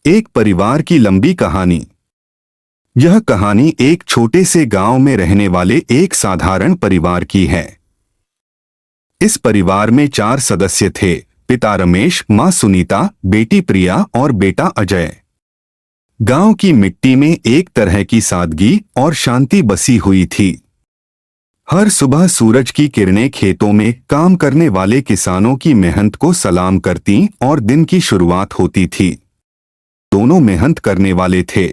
एक परिवार की लंबी कहानी। यह कहानी एक छोटे से गांव में रहने वाले एक साधारण परिवार की है। इस परिवार में 4 सदस्य थे। पिता रमेश, मां सुनीता, बेटी प्रिया और बेटा अजय। गांव की मिट्टी में एक तरह की सादगी और शांति बसी हुई थी। हर सुबह सूरज की किरणें खेतों में काम करने वाले किसानों की मेहनत को सलाम करती और दिन की शुरुआत होती थी। दोनों मेहनत करने वाले थे।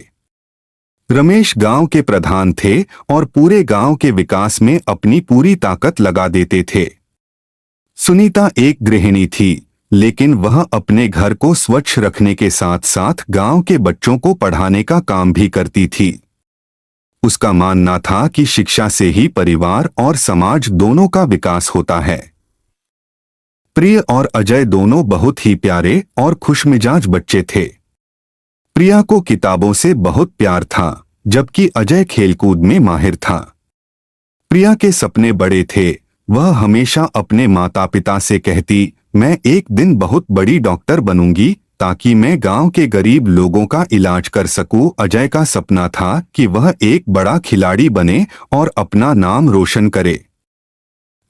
रमेश गांव के प्रधान थे और पूरे गांव के विकास में अपनी पूरी ताकत लगा देते थे। सुनीता एक गृहिणी थी, लेकिन वह अपने घर को स्वच्छ रखने के साथ साथ गांव के बच्चों को पढ़ाने का काम भी करती थी। उसका मानना था कि शिक्षा से ही परिवार और समाज दोनों का विकास होता है। प्रिय और अजय दोनों बहुत ही प्यारे और खुशमिजाज बच्चे थे। प्रिया को किताबों से बहुत प्यार था, जबकि अजय खेलकूद में माहिर था। प्रिया के सपने बड़े थे। वह हमेशा अपने माता पिता से कहती, मैं एक दिन बहुत बड़ी डॉक्टर बनूंगी ताकि मैं गांव के गरीब लोगों का इलाज कर सकूं। अजय का सपना था कि वह एक बड़ा खिलाड़ी बने और अपना नाम रोशन करे।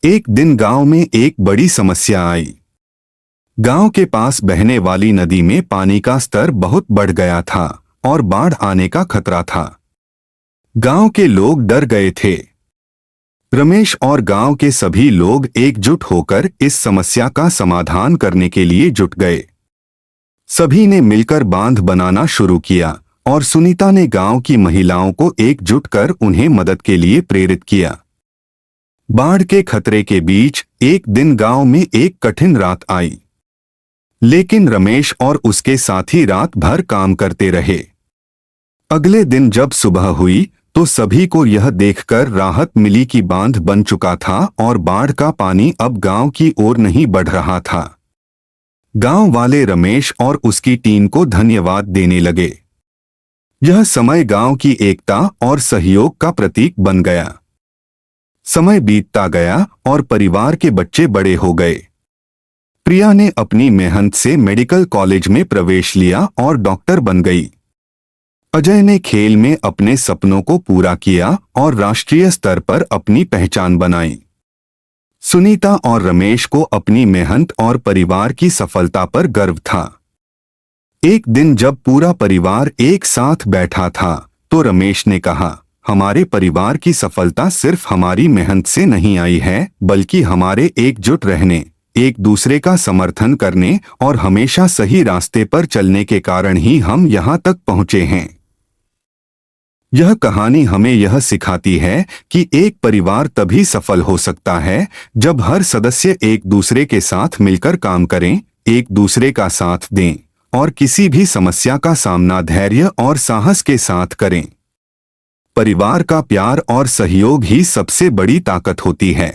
एक दिन गांव में एक बड़ी समस्या आई। गांव के पास बहने वाली नदी में पानी का स्तर बहुत बढ़ गया था और बाढ़ आने का खतरा था। गांव के लोग डर गए थे। रमेश और गांव के सभी लोग एकजुट होकर इस समस्या का समाधान करने के लिए जुट गए। सभी ने मिलकर बांध बनाना शुरू किया और सुनीता ने गांव की महिलाओं को एकजुट कर उन्हें मदद के लिए प्रेरित किया। बाढ़ के खतरे के बीच एक दिन गांव में एक कठिन रात आई, लेकिन रमेश और उसके साथी रात भर काम करते रहे। अगले दिन जब सुबह हुई तो सभी को यह देखकर राहत मिली कि बांध बन चुका था और बाढ़ का पानी अब गांव की ओर नहीं बढ़ रहा था। गांव वाले रमेश और उसकी टीम को धन्यवाद देने लगे। यह समय गांव की एकता और सहयोग का प्रतीक बन गया। समय बीतता गया और परिवार के बच्चे बड़े हो गए। प्रिया ने अपनी मेहनत से मेडिकल कॉलेज में प्रवेश लिया और डॉक्टर बन गई। अजय ने खेल में अपने सपनों को पूरा किया और राष्ट्रीय स्तर पर अपनी पहचान बनाई। सुनीता और रमेश को अपनी मेहनत और परिवार की सफलता पर गर्व था। एक दिन जब पूरा परिवार एक साथ बैठा था तो रमेश ने कहा, हमारे परिवार की सफलता सिर्फ हमारी मेहनत से नहीं आई है, बल्कि हमारे एकजुट रहने, एक दूसरे का समर्थन करने और हमेशा सही रास्ते पर चलने के कारण ही हम यहाँ तक पहुँचे हैं। यह कहानी हमें यह सिखाती है कि एक परिवार तभी सफल हो सकता है जब हर सदस्य एक दूसरे के साथ मिलकर काम करें, एक दूसरे का साथ दें और किसी भी समस्या का सामना धैर्य और साहस के साथ करें। परिवार का प्यार और सहयोग ही सबसे बड़ी ताकत होती है।